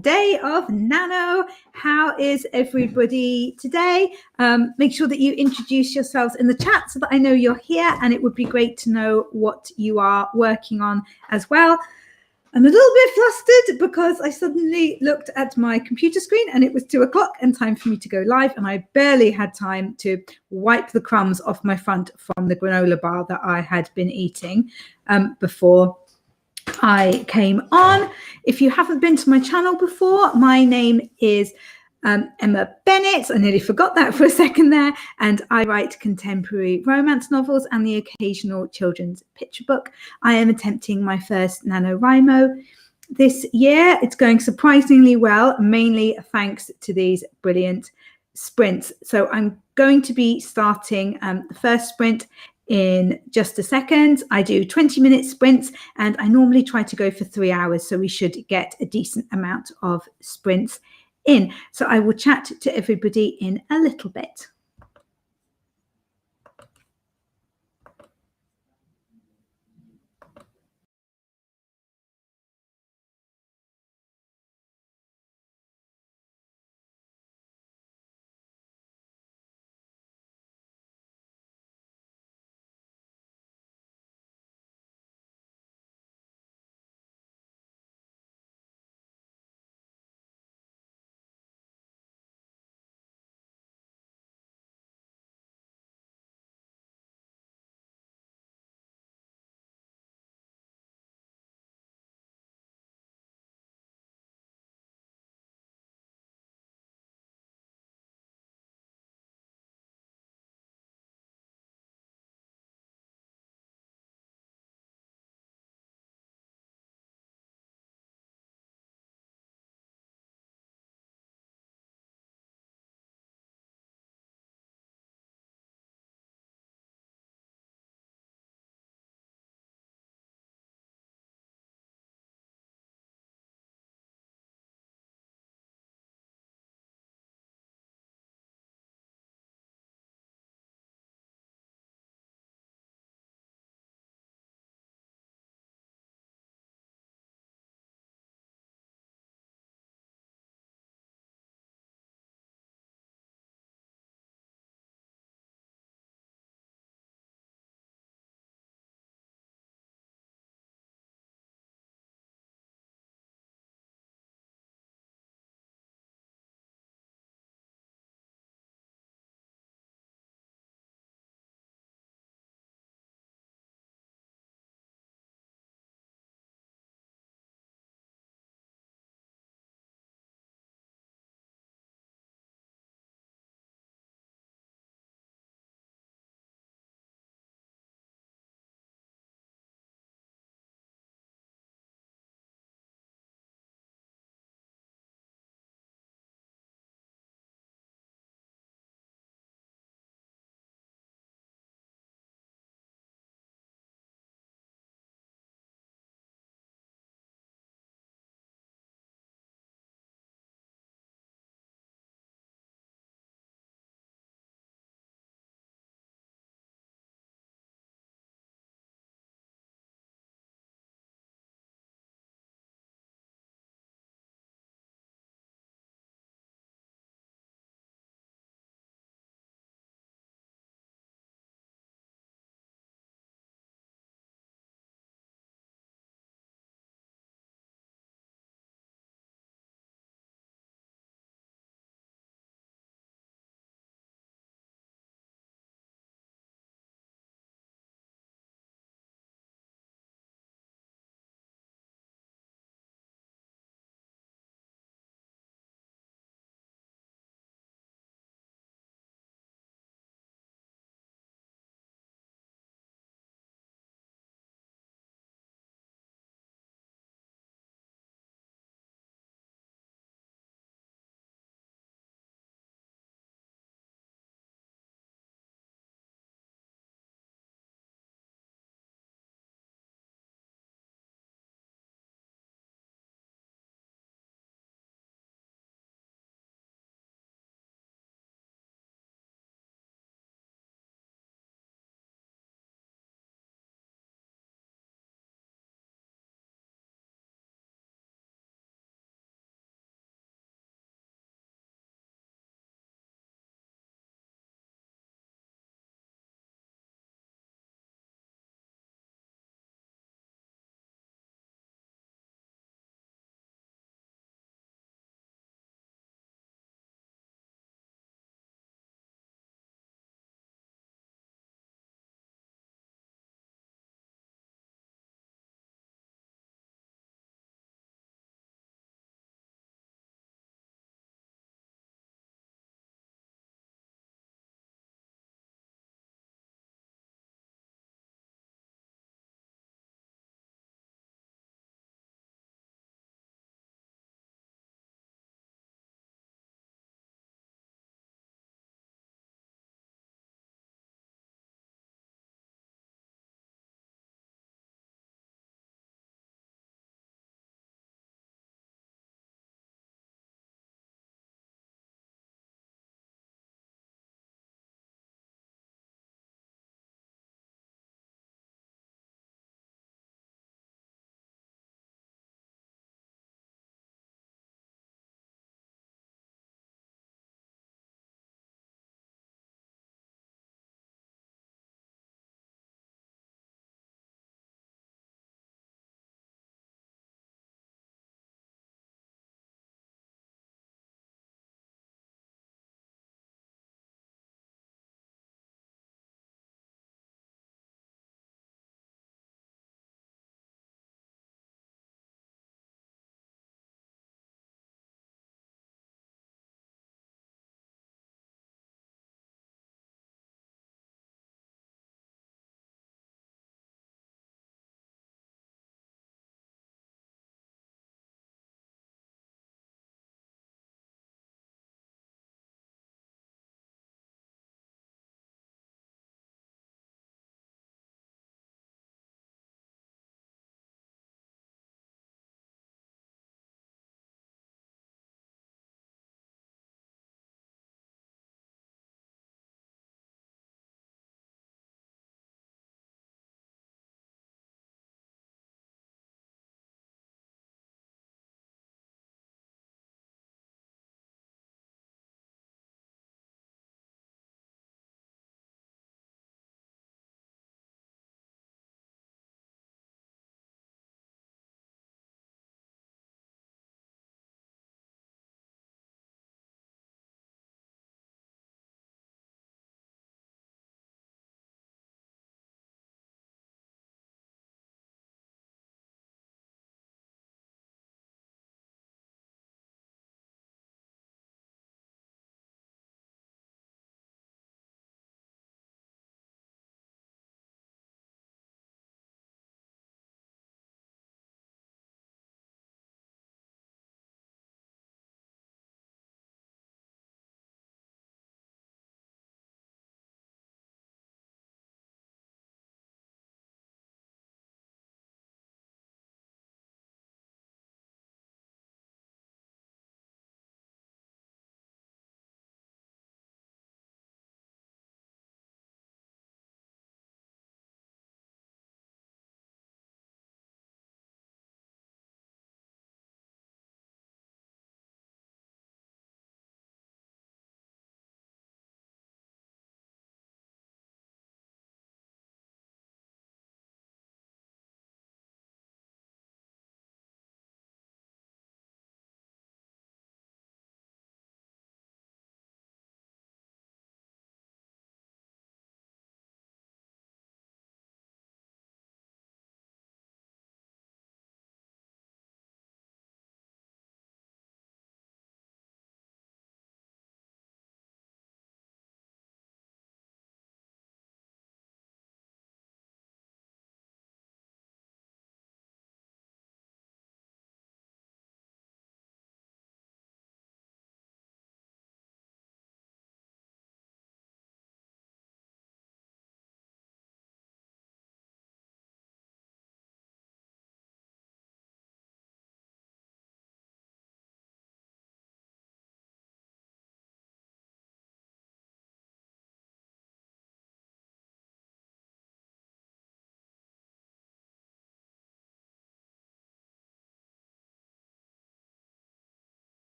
Day of Nano. How is everybody today? Make sure that you introduce yourselves in the chat so that I know you're here, and it would be great to know what you are working on as well. I'm a little bit flustered because I suddenly looked at my computer screen and it was 2 o'clock and time for me to go live, and I barely had time to wipe the crumbs off my front from the granola bar that I had been eating before I came on. If you haven't been to my channel before, my name is Emma Bennet. I nearly forgot that for a second there. And I write contemporary romance novels and the occasional children's picture book. I am attempting my first NaNoWriMo this year. It's going surprisingly well, mainly thanks to these brilliant sprints. So I'm going to be starting the first sprint in just a second. I do 20-minute sprints and I normally try to go for 3 hours, so we should get a decent amount of sprints in. So I will chat to everybody in a little bit.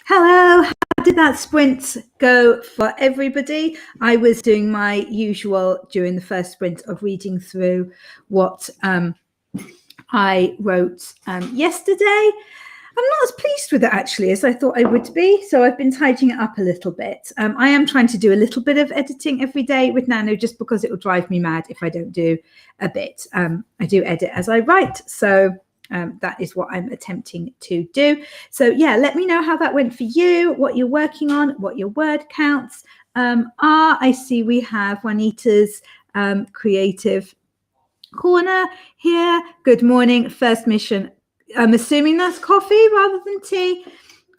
Hello, how did that sprint go for everybody? I was doing my usual during the first sprint of reading through what I wrote yesterday. I'm not as pleased with it actually as I thought I would be, so I've been tidying it up a little bit. I am trying to do a little bit of editing every day with Nano just because it will drive me mad if I don't do a bit. I do edit as I write, so that is what I'm attempting to do. So yeah, let me know how that went for you, what you're working on, what your word counts are. I see we have Juanita's creative corner here. Good morning. First mission. I'm assuming that's coffee rather than tea.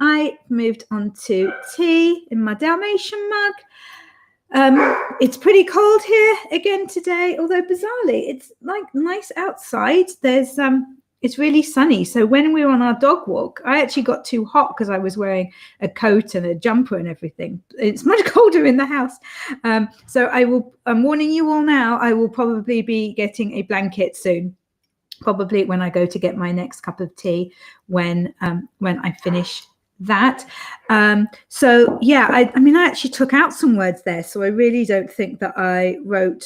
I moved on to tea in my Dalmatian mug. It's pretty cold here again today, although bizarrely, it's like nice outside. It's really sunny. So when we were on our dog walk, I actually got too hot because I was wearing a coat and a jumper and everything. It's much colder in the house. So I'm warning you all now, I will probably be getting a blanket soon. Probably when I go to get my next cup of tea when I finish that. So yeah, I mean, I actually took out some words there, so I really don't think that I wrote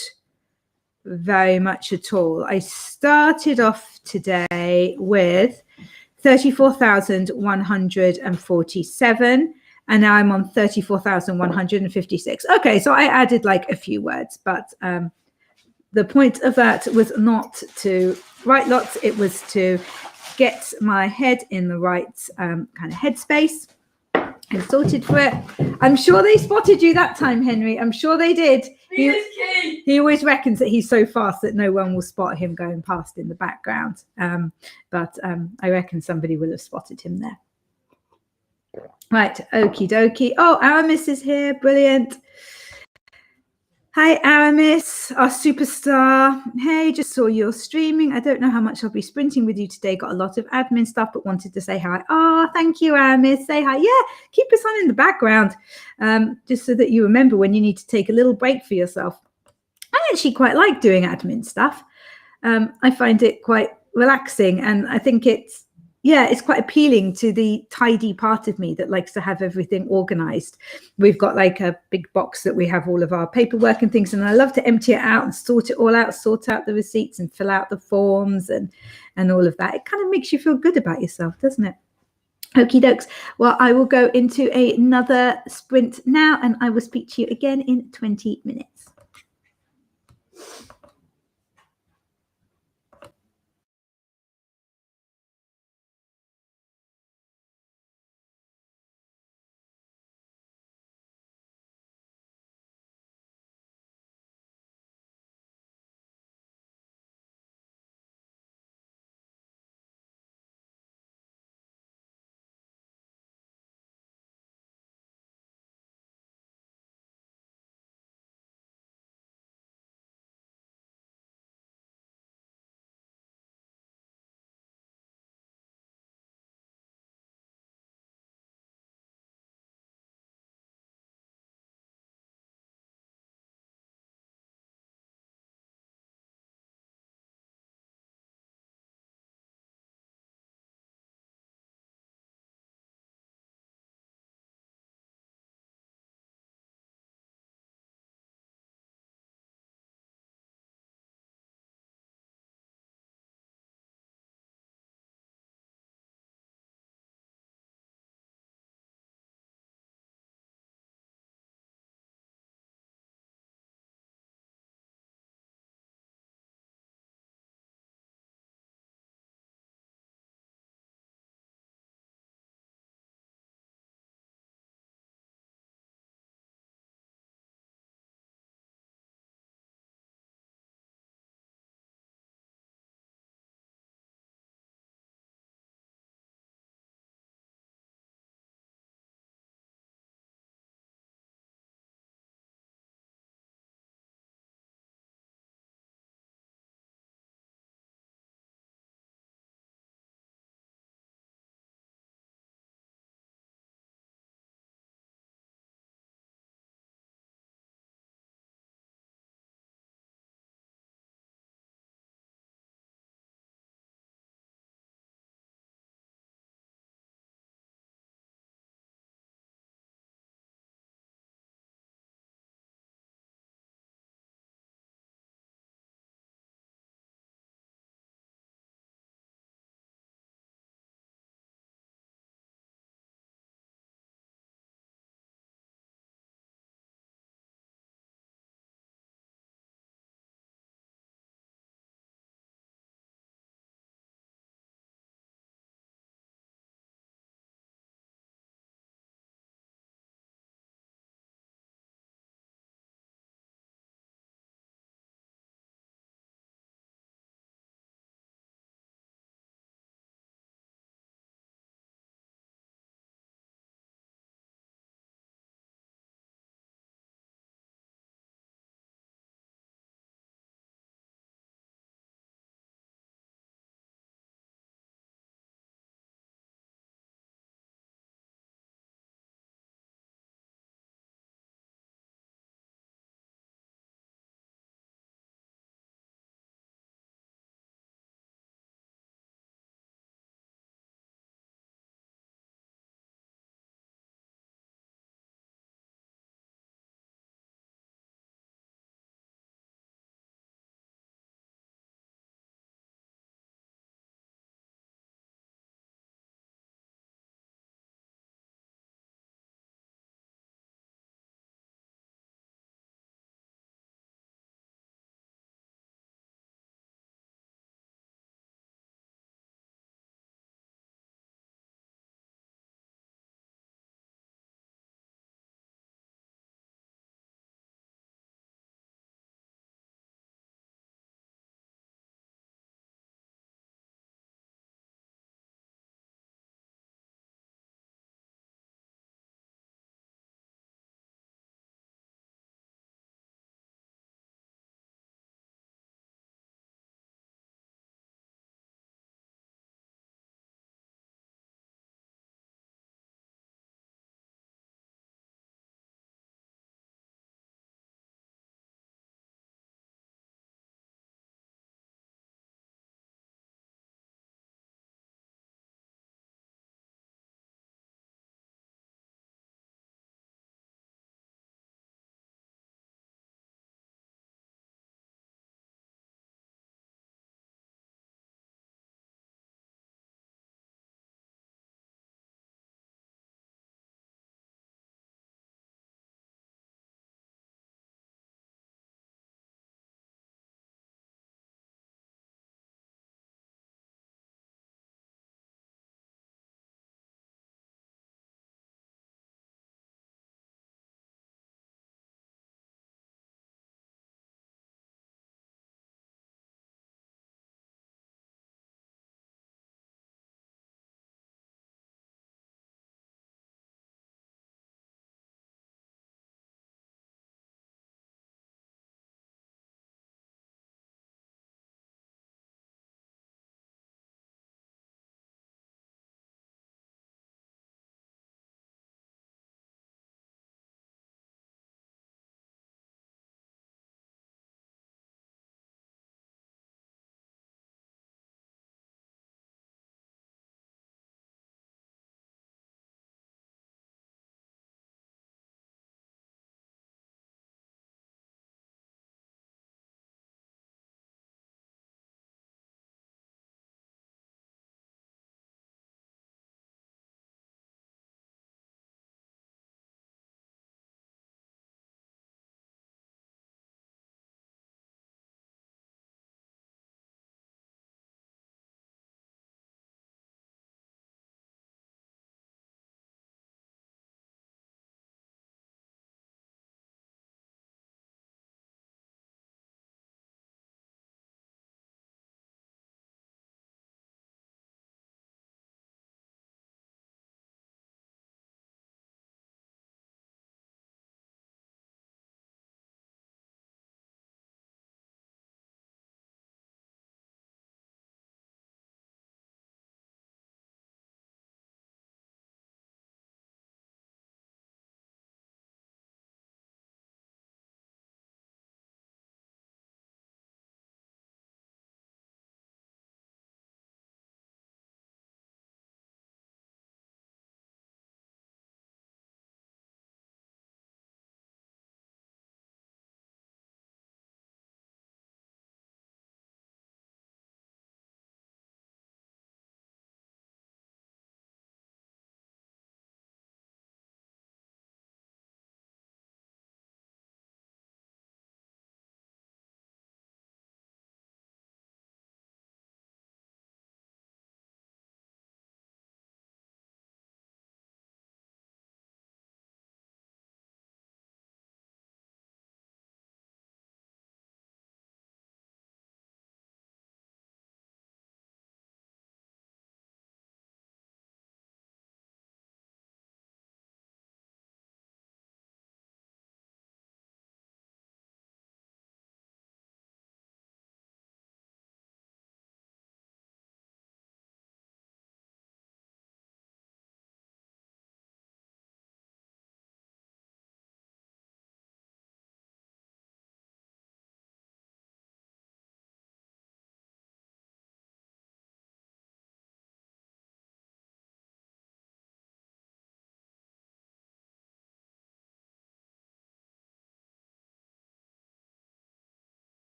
very much at all. I started off today with 34,147, and now I'm on 34,156. Okay, so I added like a few words, but the point of that was not to write lots, it was to get my head in the right kind of headspace and sorted for it. I'm sure they spotted you that time, Henry. I'm sure they did. He always reckons that he's so fast that no one will spot him going past in the background. But I reckon somebody will have spotted him there. Right, okie dokie. Oh, Aramis is here. Brilliant. Hi, Aramis, our superstar. Hey, just saw you're streaming. I don't know how much I'll be sprinting with you today. Got a lot of admin stuff, but wanted to say hi. Oh, thank you, Aramis. Say hi. Yeah, keep us on in the background, just so that you remember when you need to take a little break for yourself. I actually quite like doing admin stuff. I find it quite relaxing, and I think it's quite appealing to the tidy part of me that likes to have everything organized. We've got like a big box that we have all of our paperwork and things, and I love to empty it out and sort it all out, sort out the receipts and fill out the forms and all of that. It kind of makes you feel good about yourself, doesn't it? Okie dokes. Well, I will go into another sprint now, and I will speak to you again in 20 minutes.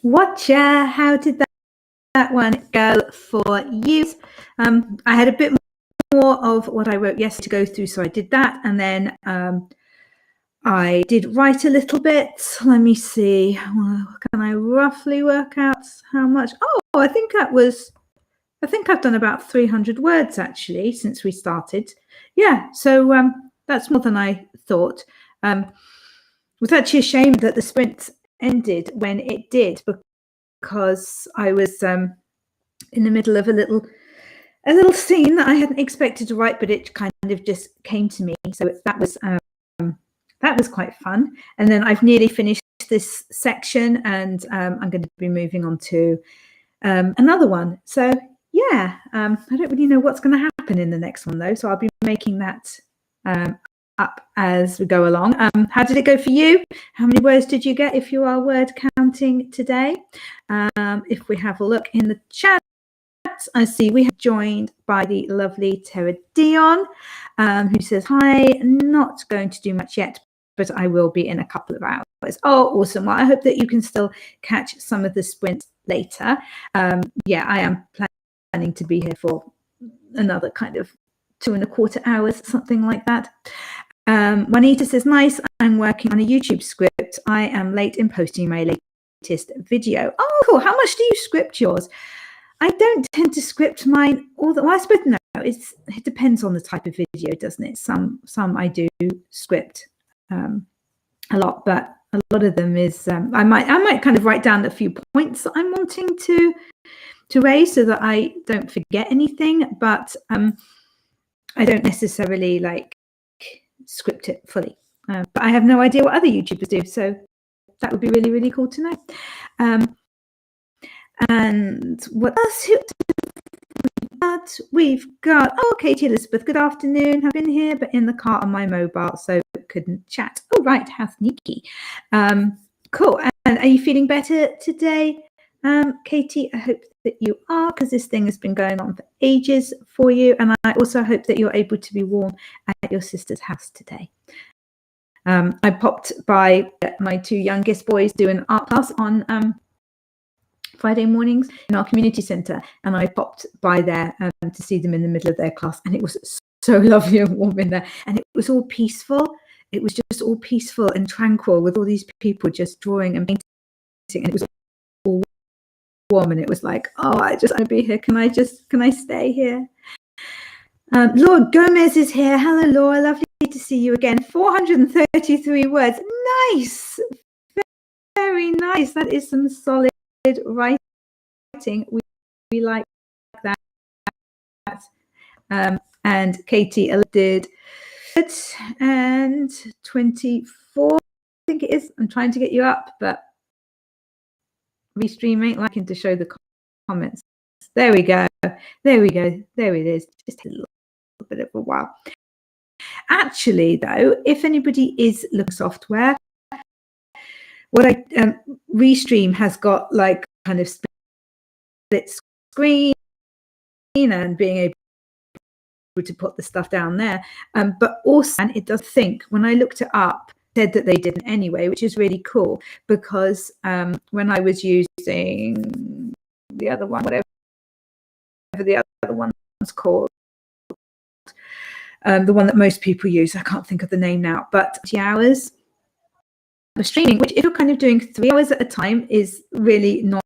Watcher, how did that one go for you? I had a bit more of what I wrote yesterday to go through, so I did that, and then I did write a little bit. Let me see. Well, can I roughly work out how much? Oh, I think I've done about 300 words actually since we started. Yeah, so that's more than I thought. It was actually a shame that the sprint ended when it did, because I was in the middle of a little scene that I hadn't expected to write, but it kind of just came to me. So that was quite fun. And then I've nearly finished this section, and I'm going to be moving on to another one. So yeah, I don't really know what's going to happen in the next one though, so I'll be making that up as we go along. How did it go for you? How many words did you get if you are word counting today? If we have a look in the chat, I see we have joined by the lovely Tara Dion, who says, hi, not going to do much yet, but I will be in a couple of hours. Oh, awesome. Well, I hope that you can still catch some of the sprint later. Yeah, I am planning to be here for another kind of 2.25 hours, something like that. Juanita says, nice, I'm working on a YouTube script. I am late in posting my latest video. Oh, cool. How much do you script yours? I don't tend to script mine well, I suppose no, it depends on the type of video, doesn't it? Some I do script a lot, but a lot of them is I might kind of write down a few points that I'm wanting to raise so that I don't forget anything, but I don't necessarily like script it fully. But I have no idea what other YouTubers do, so that would be really, really cool to know. And what else? We've got, oh, Katie Elizabeth, good afternoon. I've been here, but in the car on my mobile, so couldn't chat. Oh, right, how sneaky. Cool. And are you feeling better today, Katie? I hope that you are, because this thing has been going on for ages for you. And I also hope that you're able to be warm at your sister's house today. I popped by my 2 youngest boys doing an art class on Friday mornings in our community centre, and I popped by there to see them in the middle of their class, and it was so lovely and warm in there, and it was all peaceful. It was just all peaceful and tranquil with all these people just drawing and painting, and it was all warm, and it was like, oh, I just want to be here. Can I stay here? Laura Gomez is here. Hello, Laura. Lovely to see you again. 433 words. Nice. Very nice. That is some solid writing. We like that. And Katie did it, and 24, I think it is. I'm trying to get you up, but Restream ain't liking to show the comments. There we go. There it is. Just a little bit of a while. Actually, though, if anybody is looking software, what Restream has got like kind of split screen and being able to put the stuff down there, but also, and it does think, when I looked it up, said that they didn't anyway, which is really cool, because when I was using the other one, whatever the other one's called, the one that most people use, I can't think of the name now, but 2 hours of streaming, which if you're kind of doing 3 hours at a time is really not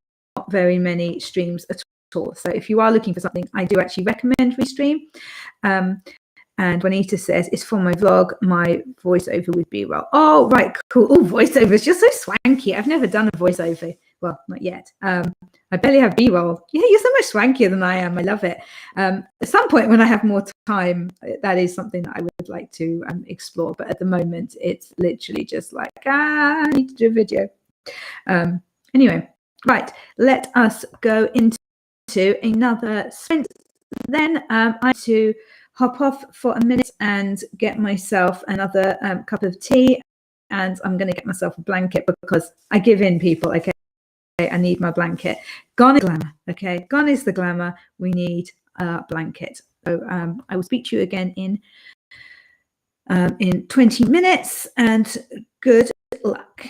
very many streams at all. So if you are looking for something, I do actually recommend Restream. And Juanita says, it's for my vlog, my voiceover with B-roll. Oh, right, cool. Oh, voiceovers, you're so swanky. I've never done a voiceover. Well, not yet. I barely have B-roll. Yeah, you're so much swankier than I am. I love it. At some point when I have more time, that is something that I would like to explore. But at the moment, it's literally just like, I need to do a video. Anyway, right, let us go into another sprint. Then I have to hop off for a minute and get myself another cup of tea, and I'm going to get myself a blanket because I give in, people. Okay, I need my blanket. Gone is glamour. Okay, gone is the glamour. We need a blanket. So I will speak to you again in 20 minutes, and good luck.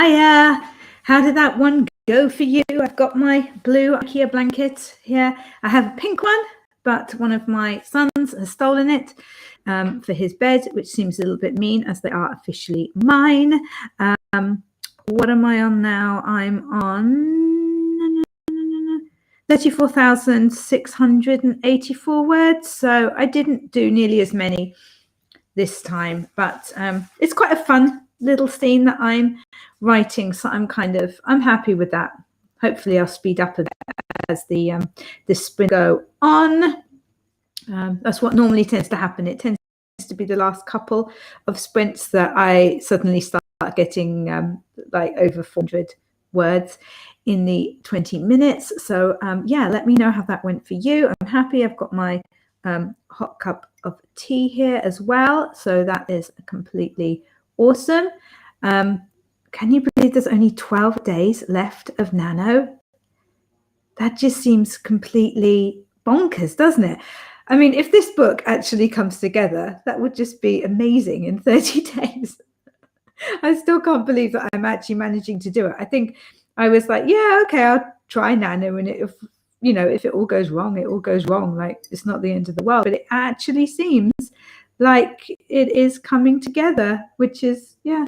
Hiya! How did that one go for you? I've got my blue IKEA blanket here. I have a pink one, but one of my sons has stolen it for his bed, which seems a little bit mean as they are officially mine. What am I on now? I'm on 34,684 words. So I didn't do nearly as many this time, but it's quite a fun little scene that I'm writing, so I'm happy with that. Hopefully I'll speed up a bit as the sprint go on. That's what normally tends to happen. It tends to be the last couple of sprints that I suddenly start getting like over 400 words in the 20 minutes. So yeah, let me know how that went for you. I'm happy. I've got my hot cup of tea here as well, so that is completely awesome. Can you believe there's only 12 days left of Nano? That just seems completely bonkers, doesn't it? I mean, if this book actually comes together, that would just be amazing in 30 days. I still can't believe that I'm actually managing to do it. I think I was like, yeah, okay, I'll try Nano, and if it all goes wrong, it all goes wrong. Like, it's not the end of the world. But it actually seems like it is coming together, which is, yeah,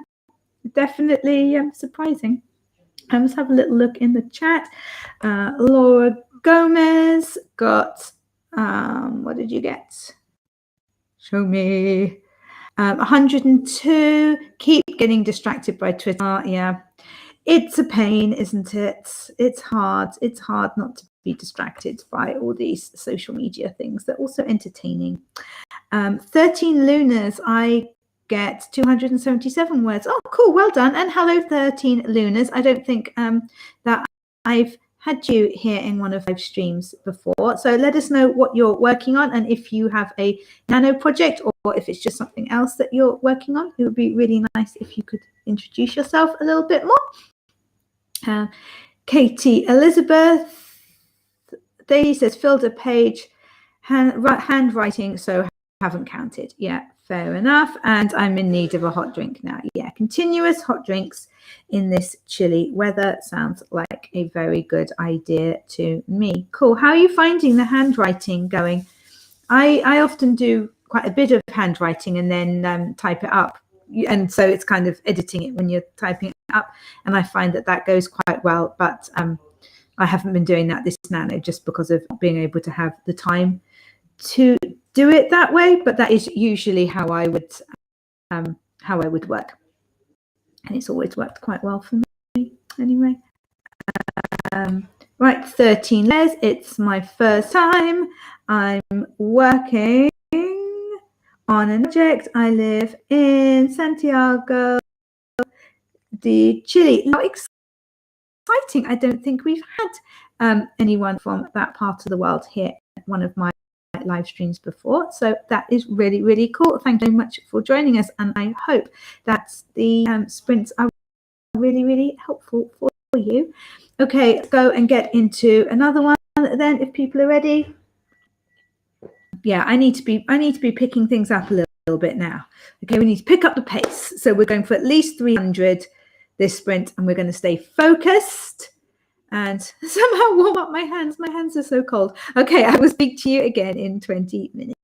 definitely surprising. Let's have a little look in the chat. Laura Gomez got, what did you get? Show me. 102. Keep getting distracted by Twitter. Yeah, it's a pain, isn't it? It's hard. It's hard not to be distracted by all these social media things. They're also entertaining. 13 Lunars. I get 277 words. Oh, cool. Well done. And hello, 13 Lunars. I don't think that I've had you here in one of live streams before. So let us know what you're working on, and if you have a Nano project or if it's just something else that you're working on. It would be really nice if you could introduce yourself a little bit more. Katie Elizabeth, Daisy says filled a page, handwriting, so haven't counted. Yeah, fair enough. And I'm in need of a hot drink now. Yeah, continuous hot drinks in this chilly weather sounds like a very good idea to me. Cool. How are you finding the handwriting going? I often do quite a bit of handwriting and then type it up. And so it's kind of editing it when you're typing it up. And I find that goes quite well. But I haven't been doing that this Nano just because of not being able to have the time to do it that way. But that is usually how I would work. And it's always worked quite well for me anyway. Right, 13 layers. It's my first time. I'm working on an project. I live in Santiago de Chile. How exciting. I don't think we've had anyone from that part of the world here at one of my live streams before. So that is really, really cool. Thank you very much for joining us. And I hope that the sprints are really, really helpful for you. Okay, let's go and get into another one then if people are ready. Yeah, I need to be picking things up a little bit now. Okay, we need to pick up the pace. So we're going for at least 300 this sprint, and we're going to stay focused and somehow warm up my hands. My hands are so cold. Okay, I will speak to you again in 20 minutes.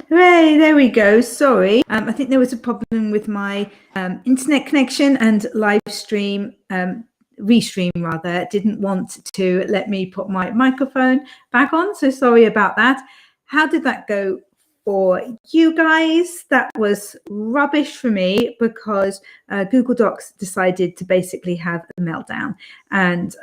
Hooray, there we go. Sorry. I think there was a problem with my internet connection, and live stream, restream rather, didn't want to let me put my microphone back on. So sorry about that. How did that go for you guys? That was rubbish for me because Google Docs decided to basically have a meltdown and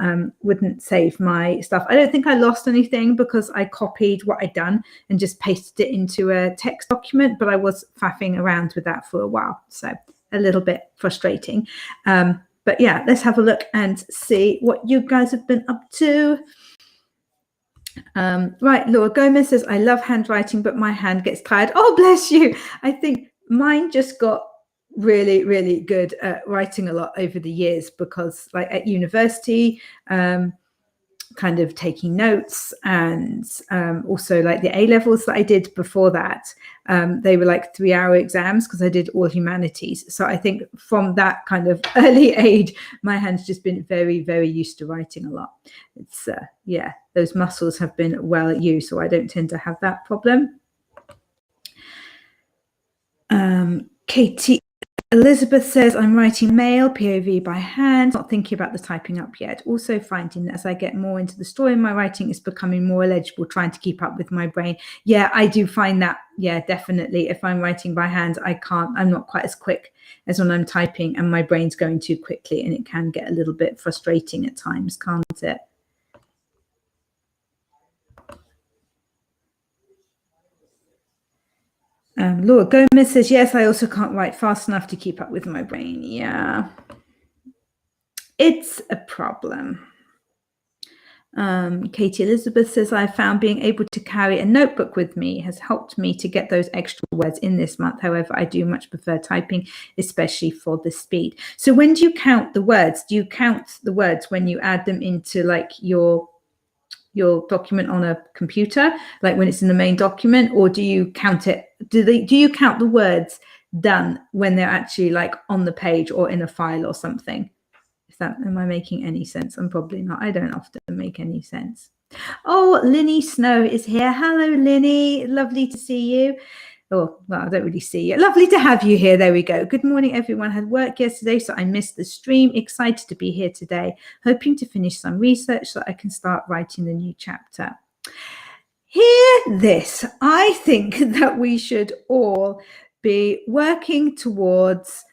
wouldn't save my stuff. I don't think I lost anything because I copied what I'd done and just pasted it into a text document, but I was faffing around with that for a while. So a little bit frustrating. But yeah, let's have a look and see what you guys have been up to. Right, Laura Gomez says, I love handwriting, but my hand gets tired. Oh, bless you. I think mine just got really, really good at writing a lot over the years because like at university, kind of taking notes, and also like the A levels that I did before that, they were like 3-hour exams because I did all humanities. So I think from that kind of early age, my hand's just been very, very used to writing a lot. It's yeah, those muscles have been well used, so I don't tend to have that problem. Katie Elizabeth says, I'm writing mail, POV by hand, not thinking about the typing up yet. Also finding that as I get more into the story, my writing is becoming more illegible, trying to keep up with my brain. Yeah, I do find that. Yeah, definitely. If I'm writing by hand, I'm not quite as quick as when I'm typing, and my brain's going too quickly, and it can get a little bit frustrating at times, can't it? Laura Gomez says, yes, I also can't write fast enough to keep up with my brain. Yeah, it's a problem. Katie Elizabeth says, I found being able to carry a notebook with me has helped me to get those extra words in this month. However, I do much prefer typing, especially for the speed. So when do you count the words? Do you count the words when you add them into like your document on a computer, like when it's in the main document, or do you count it? Do you count the words done when they're actually like on the page or in a file or something? Am I making any sense? I'm probably not. I don't often make any sense. Oh, Linny Snow is here. Hello, Linny. Lovely to see you. Oh, well, I don't really see you. Lovely to have you here. There we go. Good morning, everyone. Had work yesterday, so I missed the stream. Excited to be here today. Hoping to finish some research so I can start writing the new chapter. Hear this. I think that we should all be working towards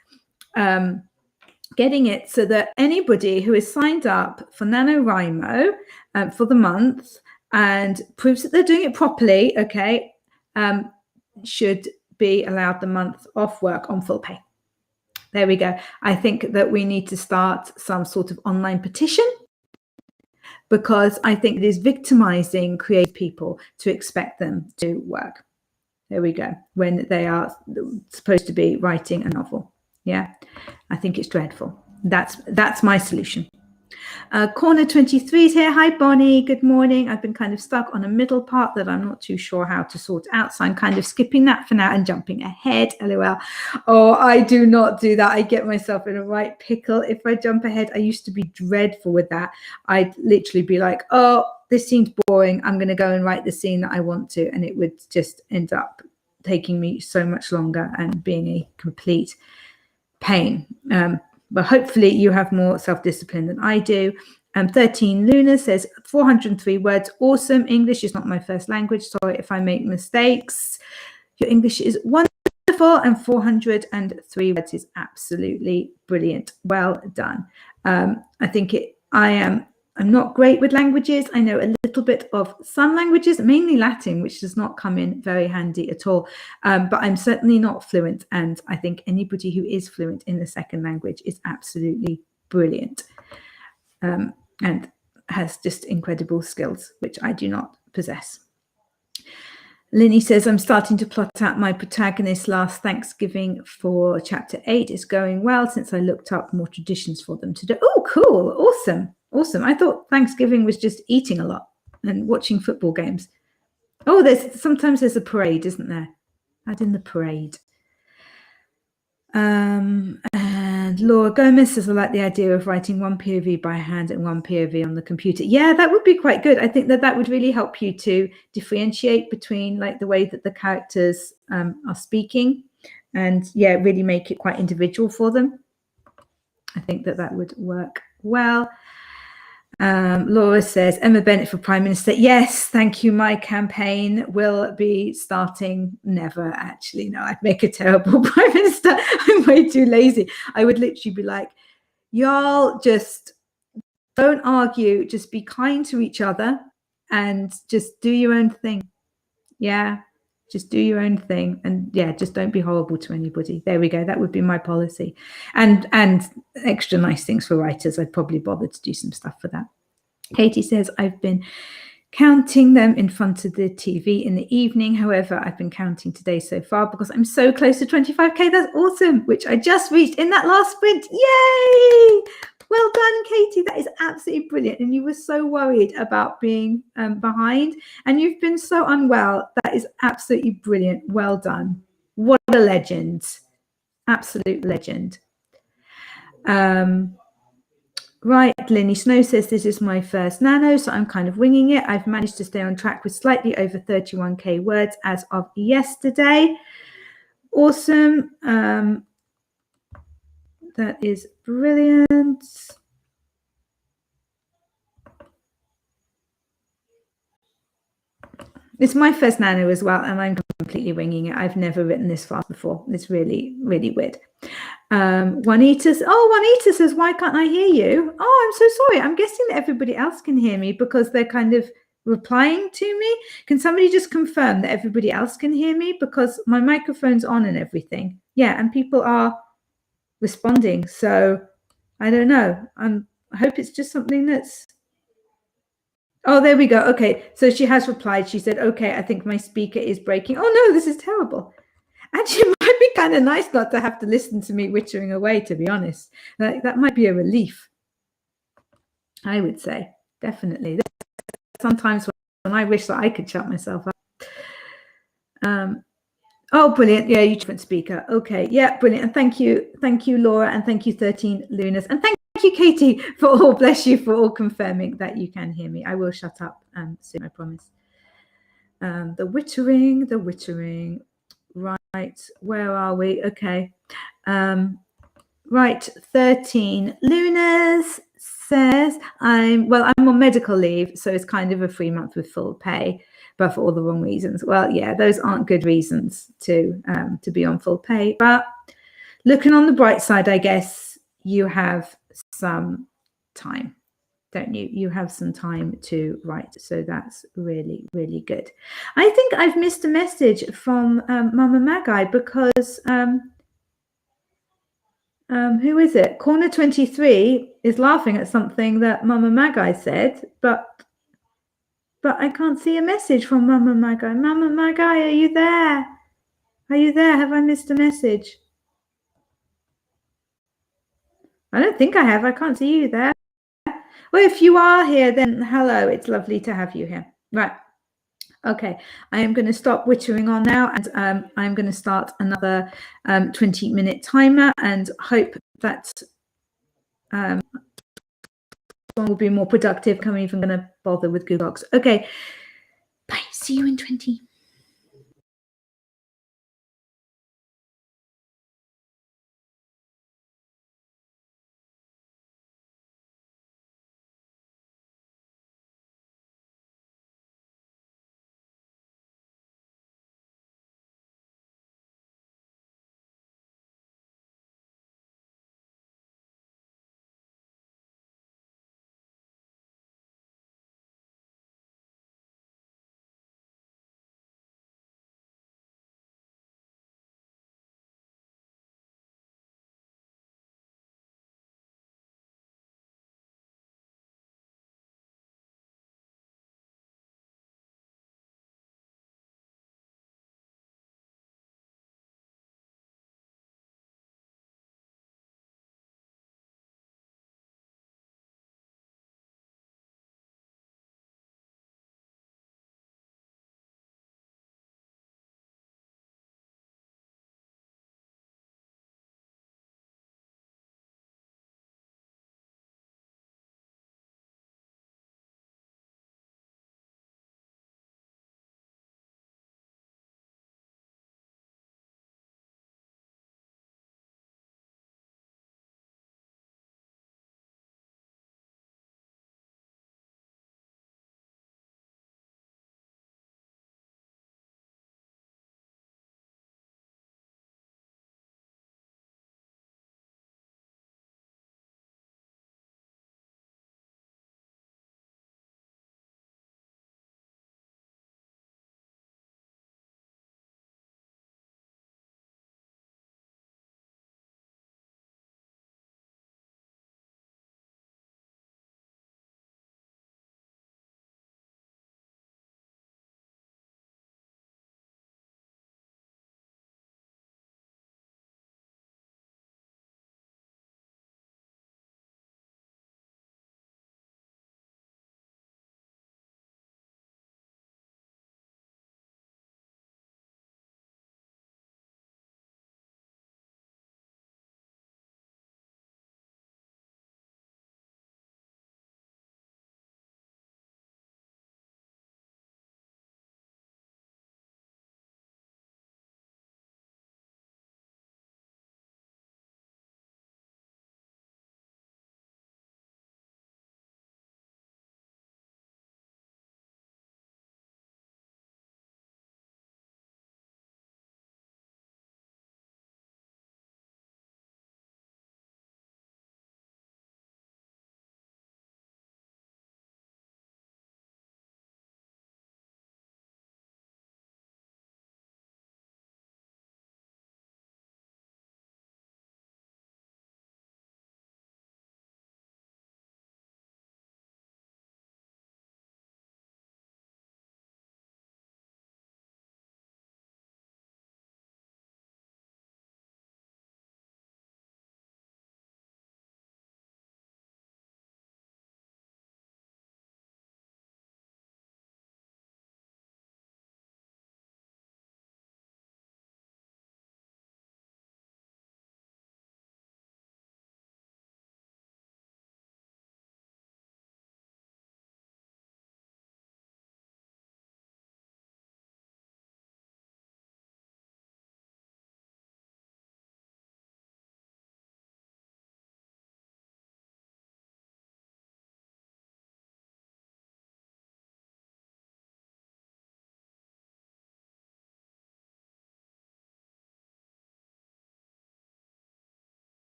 getting it so that anybody who is signed up for NaNoWriMo for the month and proves that they're doing it properly, okay, should be allowed the month off work on full pay. There we go. I think that we need to start some sort of online petition, because I think it is victimizing creative people to expect them to work. There we go. When they are supposed to be writing a novel. Yeah, I think it's dreadful. That's my solution. Corner 23 is here. Hi, Bonnie. Good morning. I've been kind of stuck on a middle part that I'm not too sure how to sort out, so I'm kind of skipping that for now and jumping ahead. LOL. Oh, I do not do that. I get myself in a right pickle if I jump ahead. I used to be dreadful with that. I'd literally be like, oh, this scene's boring. I'm going to go and write the scene that I want to, and it would just end up taking me so much longer and being a complete pain. But hopefully you have more self-discipline than I do. 13 Luna says 403 words. Awesome. English is not my first language. Sorry if I make mistakes. Your English is wonderful, and 403 words is absolutely brilliant. Well done. I think I'm not great with languages. I know a little bit of some languages, mainly Latin, which does not come in very handy at all. But I'm certainly not fluent. And I think anybody who is fluent in the second language is absolutely brilliant, and has just incredible skills, which I do not possess. Linny says, I'm starting to plot out my protagonist last Thanksgiving for chapter 8. It's going well since I looked up more traditions for them to do. Oh, cool. Awesome. Awesome. I thought Thanksgiving was just eating a lot and watching football games. Oh, sometimes there's a parade, isn't there? Add in the parade. And And Laura Gomez says, I like the idea of writing one POV by hand and one POV on the computer. Yeah, that would be quite good. I think that would really help you to differentiate between like the way that the characters are speaking, and yeah, really make it quite individual for them. I think that would work well. Laura says, Emma Bennet for Prime Minister. Yes, thank you. My campaign will be starting. Never, actually. No, I'd make a terrible Prime Minister. I'm way too lazy. I would literally be like, y'all just don't argue. Just be kind to each other and just do your own thing. Yeah, just do your own thing. And yeah, just don't be horrible to anybody. There we go. That would be my policy. And extra nice things for writers. I'd probably bother to do some stuff for that. Katie says, I've been counting them in front of the TV in the evening. However, I've been counting today so far because I'm so close to 25K. That's awesome, which I just reached in that last sprint. Yay! Well done, Katie. That is absolutely brilliant. And you were so worried about being behind, and you've been so unwell. That is absolutely brilliant. Well done. What a legend. Absolute legend. Right, Lenny Snow says, this is my first nano, so I'm kind of winging it. I've managed to stay on track with slightly over 31K words as of yesterday. Awesome. That is brilliant. It's my first nano as well, and I'm completely winging it. I've never written this fast before. It's really, really weird. Juanita says, why can't I hear you? Oh, I'm so sorry. I'm guessing that everybody else can hear me because they're kind of replying to me. Can somebody just confirm that everybody else can hear me? Because my microphone's on and everything. Yeah, and people are responding. So I don't know. I hope it's just something that's... Oh, there we go. Okay, so she has replied. She said, okay, I think my speaker is breaking. Oh, no, this is terrible. Actually, it might be kind of nice not to have to listen to me wittering away, to be honest. Like, that might be a relief, I would say. Definitely. Sometimes when I wish that I could shut myself up. Oh, brilliant. Yeah, you different speaker. Okay. Yeah, brilliant. And thank you. Thank you, Laura. And thank you, 13 Lunas. And thank you, Katie, for all, bless you, for all confirming that you can hear me. I will shut up soon, I promise. The wittering. Right, where are we? Okay. Right, 13 Lunas says, I'm on medical leave, so it's kind of a 3 month with full pay, but for all the wrong reasons. Well, yeah, those aren't good reasons to be on full pay, but looking on the bright side, I guess you have some time, don't you? You have some time to write, so that's really, really good. I think I've missed a message from Mama Magai because who is it? Corner 23 is laughing at something that Mama Magai said, but I can't see a message from Mama Magai. Mama Magai, are you there? Are you there? Have I missed a message? I don't think I have. I can't see you there. Well, if you are here, then hello. It's lovely to have you here. Right. Okay. I am going to stop wittering on now, and I'm going to start another 20-minute timer, and hope that one will be more productive. I'm even going to bother with Google Docs. Okay. Bye. See you in 20.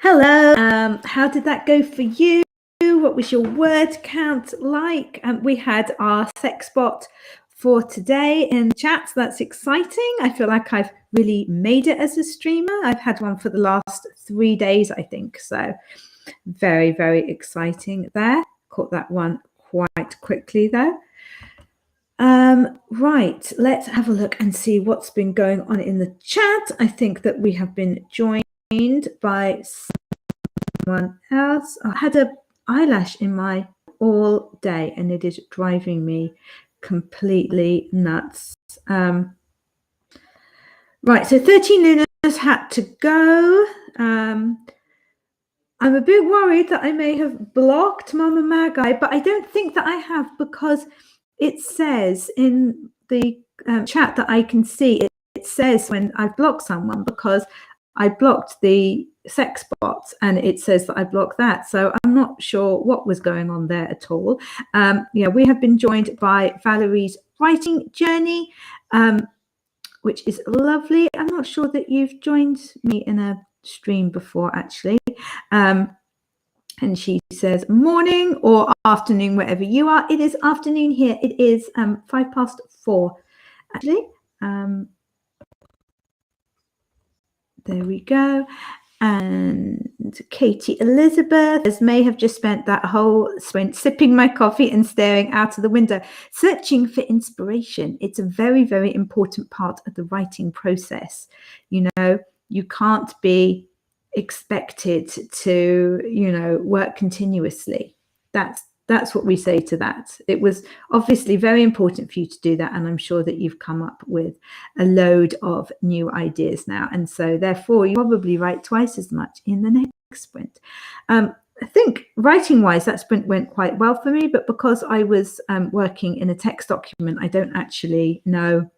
Hello. How did that go for you? What was your word count like? We had our sex bot for today in chat. So that's exciting. I feel like I've really made it as a streamer. I've had one for the last 3 days, I think. So very, very exciting there. Caught that one quite quickly though. Right, let's have a look and see what's been going on in the chat. I think that we have been joined by someone else. I had an eyelash in my all day and it is driving me completely nuts. Right, so 13 Lunas had to go. I'm a bit worried that I may have blocked Mama Magi, but I don't think that I have, because it says in the chat that I can see, it says when I've blocked someone, because I blocked the sex bots and it says that I blocked that. So I'm not sure what was going on there at all. Yeah, we have been joined by Valerie's writing journey, which is lovely. I'm not sure that you've joined me in a stream before, actually. And she says morning or afternoon, wherever you are. It is afternoon here. It is 4:05 actually. There we go. And Katie Elizabeth may have just spent that whole sprint sipping my coffee and staring out of the window, searching for inspiration. It's a very, very important part of the writing process. You know, you can't be expected to, you know, work continuously. That's what we say to that. It was obviously very important for you to do that, and I'm sure that you've come up with a load of new ideas now, and so therefore you probably write twice as much in the next sprint. I think writing wise that sprint went quite well for me, but because I was working in a text document, I don't actually know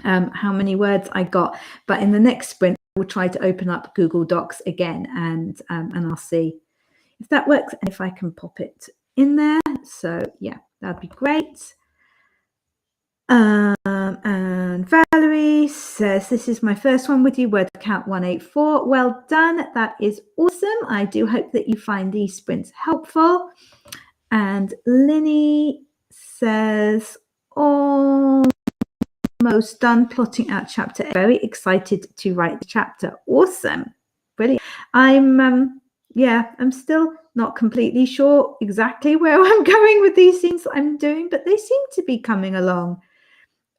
how many words I got, but in the next sprint we'll try to open up Google Docs again, and I'll see if that works and if I can pop it in there. So yeah, that'd be great. And Valerie says, this is my first one with you, word count 184. Well done. That is awesome. I do hope that you find these sprints helpful. And Linny says, almost done plotting out chapter. Very excited to write the chapter. Awesome. Brilliant. I'm still not completely sure exactly where I'm going with these things that I'm doing, but they seem to be coming along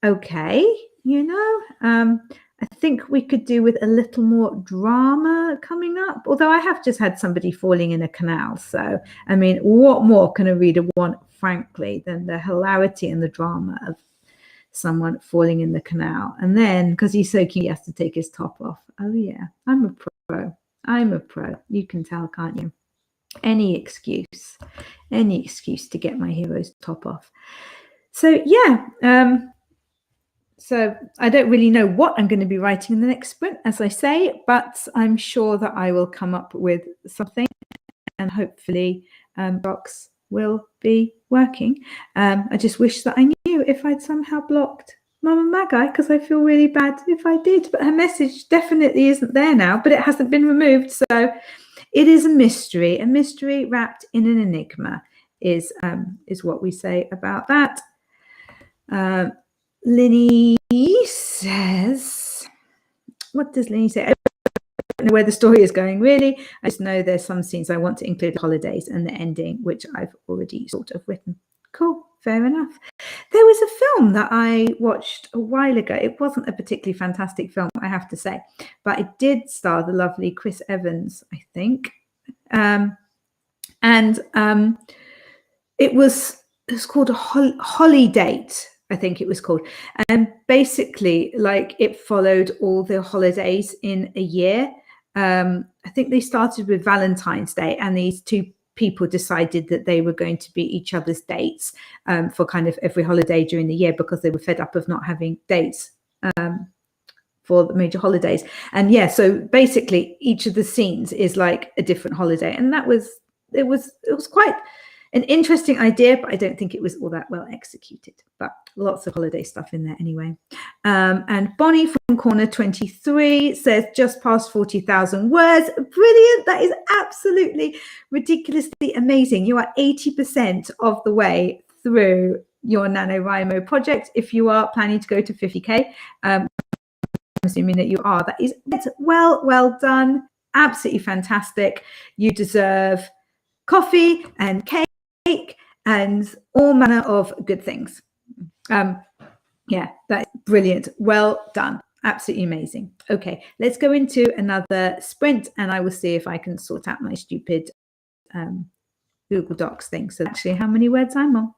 okay. You know, I think we could do with a little more drama coming up, although I have just had somebody falling in a canal. So, I mean, what more can a reader want, frankly, than the hilarity and the drama of someone falling in the canal? And then, because he's so cute, he has to take his top off. Oh, yeah, I'm a pro. I'm a pro. You can tell, can't you? Any excuse to get my hero's top off. So yeah, so I don't really know what I'm going to be writing in the next sprint, as I say, but I'm sure that I will come up with something, and hopefully Box will be working. I just wish that I knew if I'd somehow blocked Mama Magi, because I feel really bad if I did, but her message definitely isn't there now, but it hasn't been removed. So it is a mystery wrapped in an enigma is what we say about that. Linny says, what does Linny say? I don't know where the story is going, really. I just know there's some scenes I want to include holidays and the ending, which I've already sort of written. Cool, fair enough. There was a film that I watched a while ago. It wasn't a particularly fantastic film, I have to say, but it did star the lovely Chris Evans, I think. It was called a Holiday, I think it was called. And basically, like, it followed all the holidays in a year. I think they started with Valentine's Day, and these two people decided that they were going to be each other's dates for kind of every holiday during the year, because they were fed up of not having dates for the major holidays. And yeah, so basically each of the scenes is like a different holiday, and it was quite An interesting idea, but I don't think it was all that well executed. But lots of holiday stuff in there anyway. And Bonnie from Corner 23 says just past 40,000 words. Brilliant. That is absolutely ridiculously amazing. You are 80% of the way through your NaNoWriMo project. If you are planning to go to 50K, I'm assuming that you are. That's well done. Absolutely fantastic. You deserve coffee and cake and all manner of good things. Yeah, that's brilliant. Well done. Absolutely amazing. Okay, let's go into another sprint and I will see if I can sort out my stupid Google Docs thing. So actually how many words I'm on.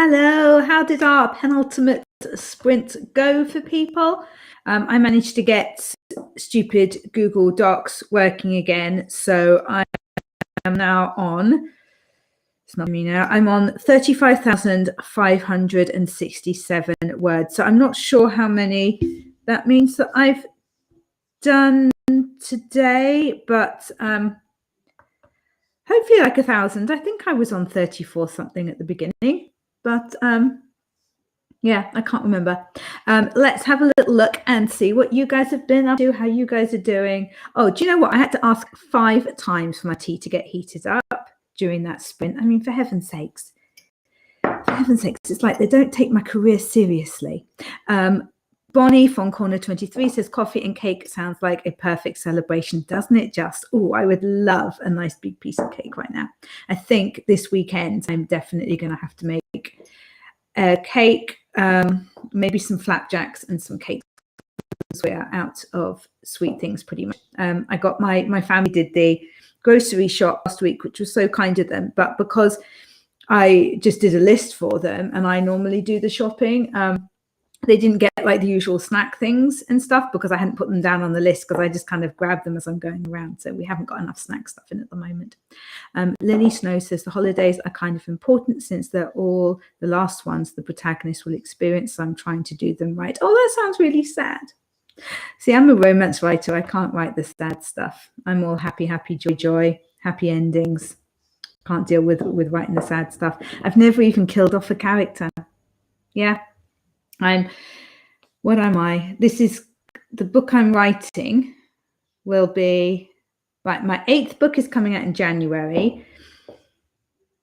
Hello, how did our penultimate sprint go for people? I managed to get stupid Google Docs working again, so I am now on, it's not me now, I'm on 35,567 words. So I'm not sure how many that means that I've done today, but hopefully like 1,000. I think I was on 34 something at the beginning, but yeah, I can't remember. Let's have a little look and see what you guys have been up to, how you guys are doing. Oh, do you know what? I had to ask 5 times for my tea to get heated up during that sprint. I mean, for heaven's sakes. For heaven's sakes, it's like they don't take my career seriously. Bonnie from Corner 23 says, coffee and cake sounds like a perfect celebration, doesn't it just? Oh, I would love a nice big piece of cake right now. I think this weekend I'm definitely going to have to make a cake, maybe some flapjacks and some cakes. We are out of sweet things pretty much. I got my family did the grocery shop last week, which was so kind of them, but because I just did a list for them and I normally do the shopping, they didn't get like the usual snack things and stuff because I hadn't put them down on the list because I just kind of grabbed them as I'm going around. So we haven't got enough snack stuff in at the moment. Lily Snow says the holidays are kind of important since they're all the last ones the protagonist will experience. So I'm trying to do them right. Oh, that sounds really sad. See, I'm a romance writer. I can't write the sad stuff. I'm all happy, happy, joy, joy, happy endings. Can't deal with writing the sad stuff. I've never even killed off a character. Yeah. What am I? This is the book I'm writing will be, right, my 8th book is coming out in January.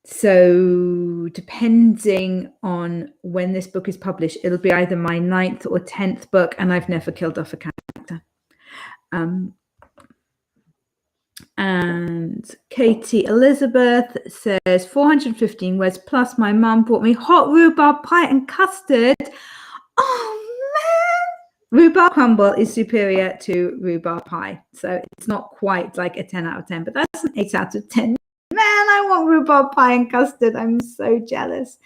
So depending on when this book is published, it'll be either my 9th or 10th book, and I've never killed off a character. And Katie Elizabeth says 415 words plus my mum brought me hot rhubarb pie and custard. Oh man, rhubarb crumble is superior to rhubarb pie, so it's not quite like a 10 out of 10, but that's an 8 out of 10. Man, I want rhubarb pie and custard. I'm so jealous.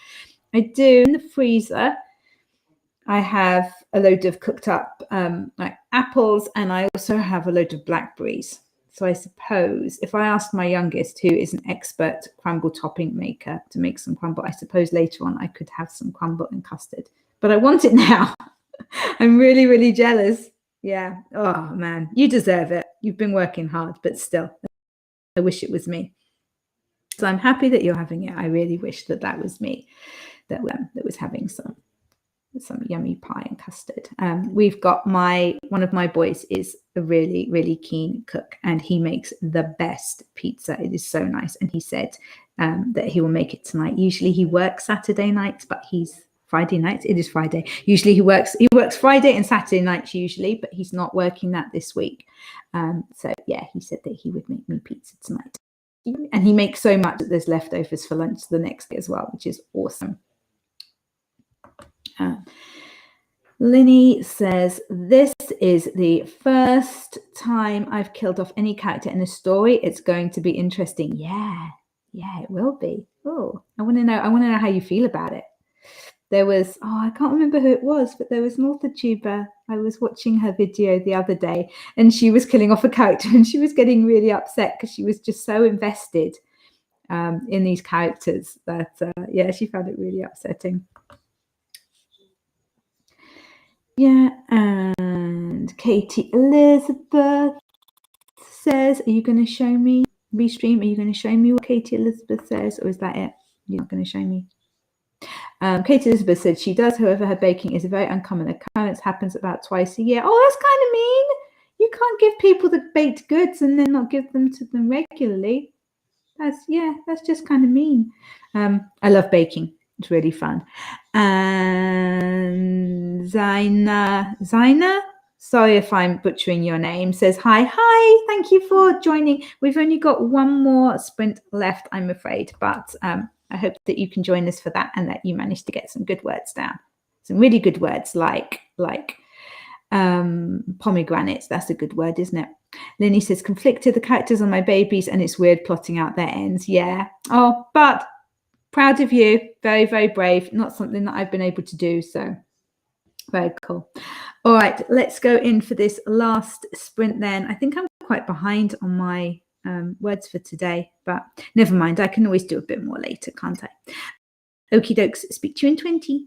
I do. In the freezer, I have a load of cooked up like apples, and I also have a load of blackberries. So I suppose if I asked my youngest, who is an expert crumble topping maker, to make some crumble, I suppose later on I could have some crumble and custard. But I want it now. I'm really, really jealous. Yeah. Oh, man, you deserve it. You've been working hard, but still, I wish it was me. So I'm happy that you're having it. I really wish that that was me that was having some yummy pie and custard. We've got one of my boys is a really, really keen cook, and he makes the best pizza. It is so nice. And he said that he will make it tonight. Usually he works Saturday nights, but he's Friday nights. It is Friday. Usually he works Friday and Saturday nights usually, but he's not working that this week. So yeah, he said that he would make me pizza tonight. And he makes so much that there's leftovers for lunch the next day as well, which is awesome. Linny says, this is the first time I've killed off any character in a story. It's going to be interesting. Yeah, it will be. Oh, I want to know how you feel about it. There was, I can't remember who it was, but there was an author tuber. I was watching her video the other day, and she was killing off a character, and she was getting really upset because she was just so invested in these characters that, yeah, she found it really upsetting. Yeah, and Katie Elizabeth says, are you going to show me, restream, are you going to show me what Katie Elizabeth says, or is that it? You're not going to show me? Katie Elizabeth said she does, however, her baking is a very uncommon occurrence, happens about twice a year. Oh, that's kind of mean. You can't give people the baked goods and then not give them to them regularly. That's just kind of mean. I love baking. It's really fun. And Zaina, sorry if I'm butchering your name, says, hi, thank you for joining. We've only got one more sprint left, I'm afraid, but I hope that you can join us for that and that you manage to get some good words down. Some really good words like pomegranates. That's a good word, isn't it? Lenny says, conflicted, the characters are my babies and it's weird plotting out their ends. Yeah. Oh, but Proud of you. Very, very brave. Not something that I've been able to do. So very cool. All right, let's go in for this last sprint then. I think I'm quite behind on my words for today, but never mind. I can always do a bit more later, can't I? Okie dokes. Speak to you in 20.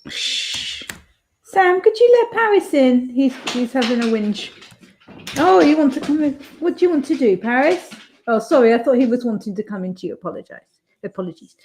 Shh. Sam, could you let Paris in? He's having a whinge. Oh, you want to come in? What do you want to do, Paris? Oh, sorry, I thought he was wanting to come into you. Apologies.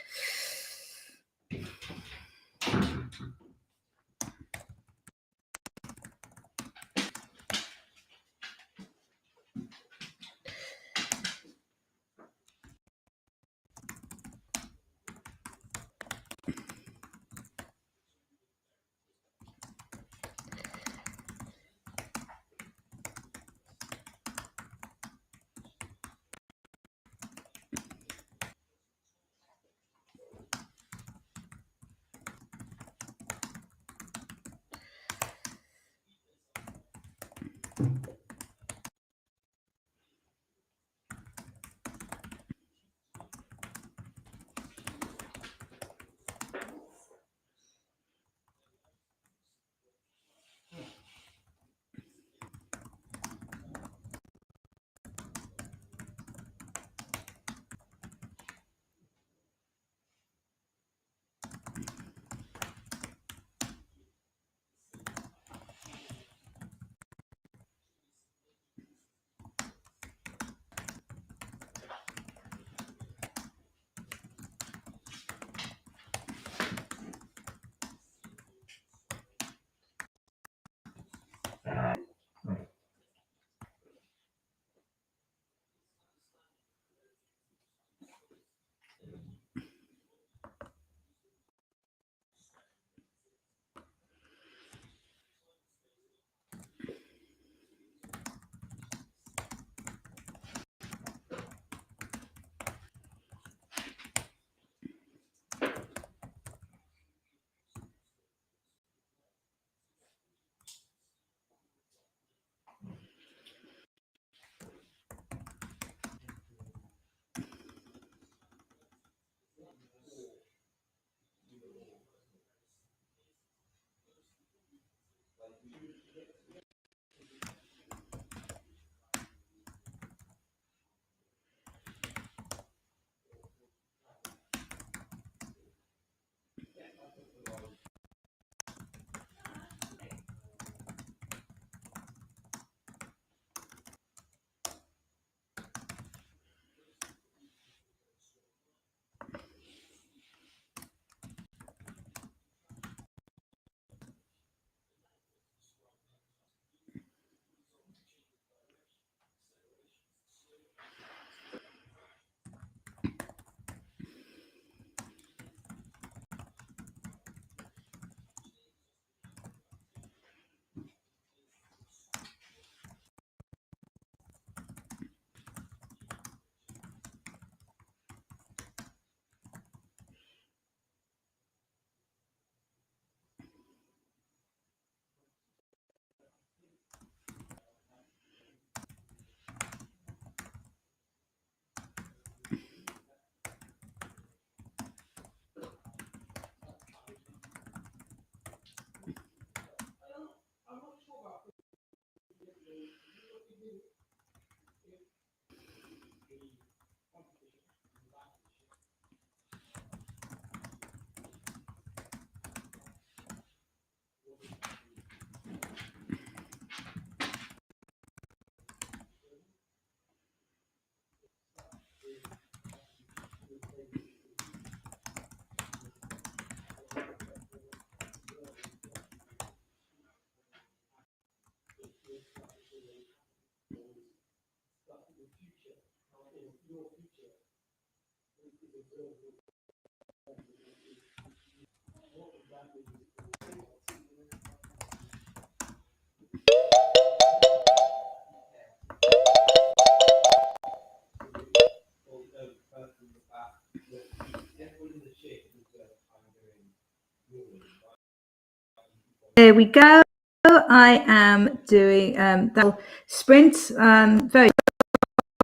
There we go. I am doing that sprint. Very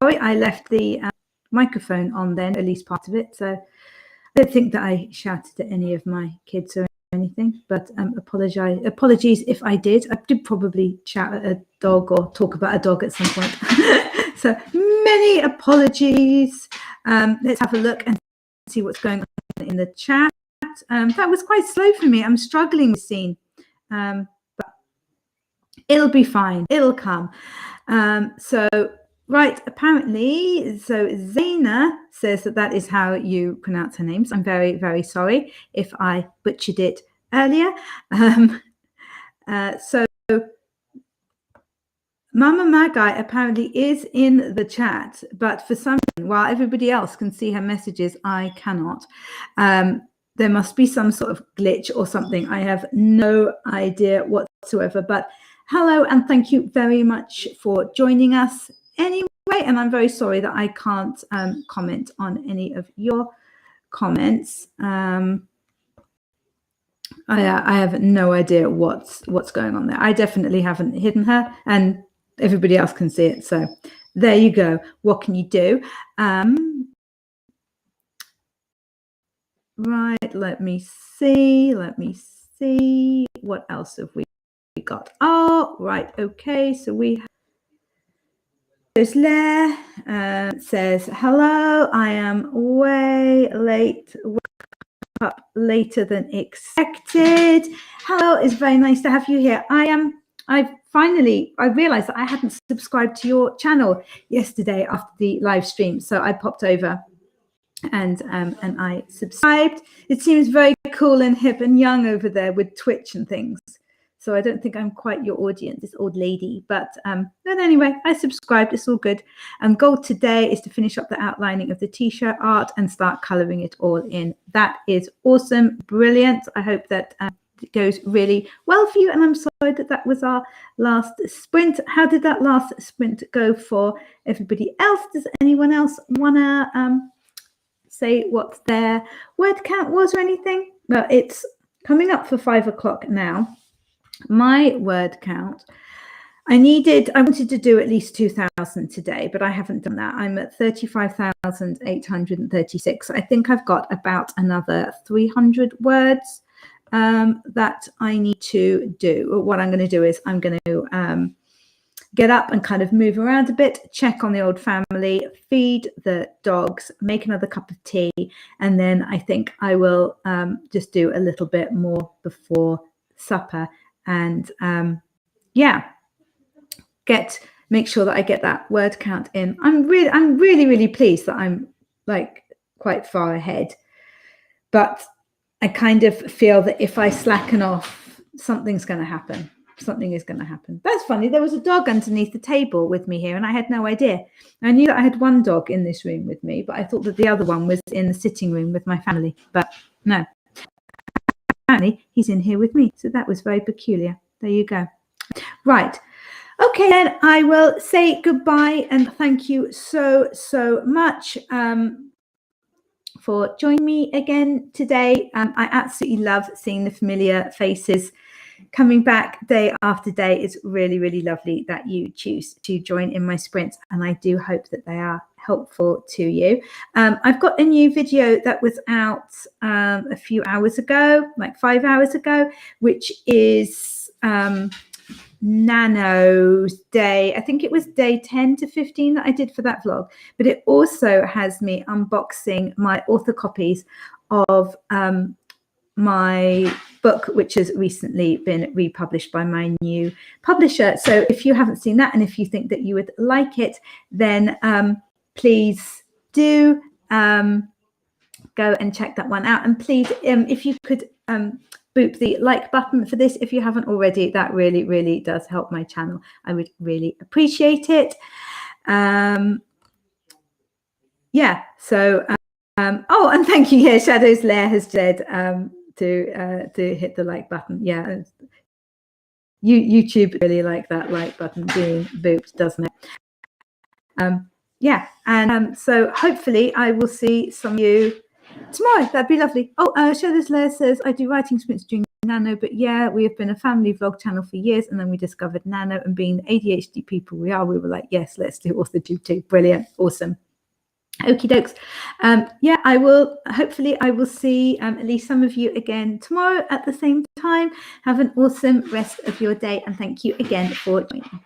sorry, I left the microphone on then, at least part of it. So I don't think that I shouted at any of my kids or anything, but apologies if I did. I did probably shout at a dog or talk about a dog at some point. So many apologies. Let's have a look and see what's going on in the chat. That was quite slow for me. I'm struggling with scene, but it'll be fine. It'll come. So right, apparently, so Zaina says that is how you pronounce her name. So I'm very, very sorry if I butchered it earlier. So Mama Magai apparently is in the chat, but for some reason, while everybody else can see her messages, I cannot. There must be some sort of glitch or something. I have no idea whatsoever. But hello, and thank you very much for joining us anyway. And I'm very sorry that I can't comment on any of your comments. I have no idea what's going on there. I definitely haven't hidden her, and everybody else can see it. So there you go. What can you do? Right, let me see. What else have we got? Oh, right. Okay, so we have there's Lair says, hello, I am way late, up later than expected. Hello, it's very nice to have you here. I realized that I hadn't subscribed to your channel yesterday after the live stream, so I popped over and I subscribed. It seems very cool and hip and young over there with Twitch and things. So I don't think I'm quite your audience, this old lady. But anyway, I subscribed. It's all good. And goal today is to finish up the outlining of the T-shirt art and start colouring it all in. That is awesome. Brilliant. I hope that it goes really well for you. And I'm sorry that was our last sprint. How did that last sprint go for everybody else? Does anyone else want to say what their word count was or anything? Well, it's coming up for 5 o'clock now. My word count, I wanted to do at least 2,000 today, but I haven't done that. I'm at 35,836. I think I've got about another 300 words that I need to do. What I'm going to do is I'm going to get up and kind of move around a bit, check on the old family, feed the dogs, make another cup of tea, and then I think I will just do a little bit more before supper. And make sure that I get that word count in. I'm really pleased that I'm like quite far ahead, but I kind of feel that if I slacken off, something's going to happen. Something is going to happen. That's funny. There was a dog underneath the table with me here, and I had no idea. I knew that I had one dog in this room with me, but I thought that the other one was in the sitting room with my family. But no. Apparently he's in here with me, so that was very peculiar. There you go. Right, okay, then I will say goodbye and thank you so much for joining me again today. I absolutely love seeing the familiar faces coming back day after day. It's really lovely that you choose to join in my sprints, and I do hope that they are helpful to you. I've got a new video that was out a few hours ago, like 5 hours ago, which is Nano's day. I think it was day 10 to 15 that I did for that vlog, but it also has me unboxing my author copies of my book, which has recently been republished by my new publisher. So if you haven't seen that, and if you think that you would like it, then please do go and check that one out. And please, if you could boop the like button for this if you haven't already, that really does help my channel. I would really appreciate it. Yeah, so oh, and thank you. Yeah, Shadows Lair has said to hit the like button. Yeah, YouTube really like that like button being booped, doesn't it? Yeah, and so hopefully I will see some of you tomorrow. That'd be lovely. Oh, Shadows Lair says, I do writing sprints during Nano, but yeah, we have been a family vlog channel for years, and then we discovered Nano, and being the ADHD people we are, we were like, yes, let's do AuthorTube too. Brilliant, awesome. Okie dokes. Yeah, I will, hopefully I will see at least some of you again tomorrow at the same time. Have an awesome rest of your day, and thank you again for joining.